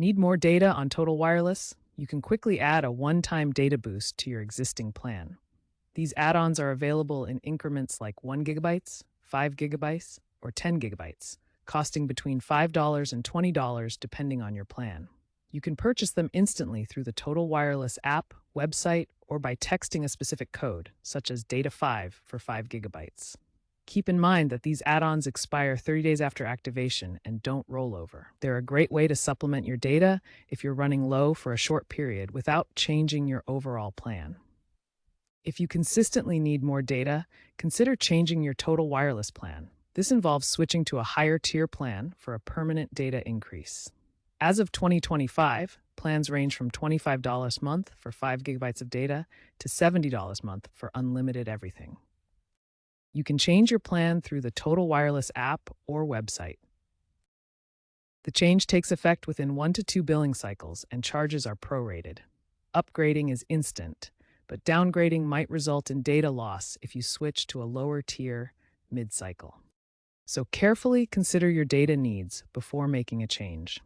Need more data on Total Wireless? You can quickly add a one-time data boost to your existing plan. These add-ons are available in increments like 1 gigabytes, 5 gigabytes, or 10 gigabytes, costing between $5 and $20 depending on your plan. You can purchase them instantly through the Total Wireless app, website, or by texting a specific code, such as Data 5 for 5 gigabytes. Keep in mind that these add-ons expire 30 days after activation and don't roll over. They're a great way to supplement your data if you're running low for a short period without changing your overall plan. If you consistently need more data, consider changing your Total Wireless plan. This involves switching to a higher tier plan for a permanent data increase. As of 2025, plans range from $25 a month for 5 gigabytes of data to $70 a month for unlimited everything. You can change your plan through the Total Wireless app or website. The change takes effect within 1 to 2 billing cycles and charges are prorated. Upgrading is instant, but downgrading might result in data loss if you switch to a lower tier mid-cycle. So carefully consider your data needs before making a change.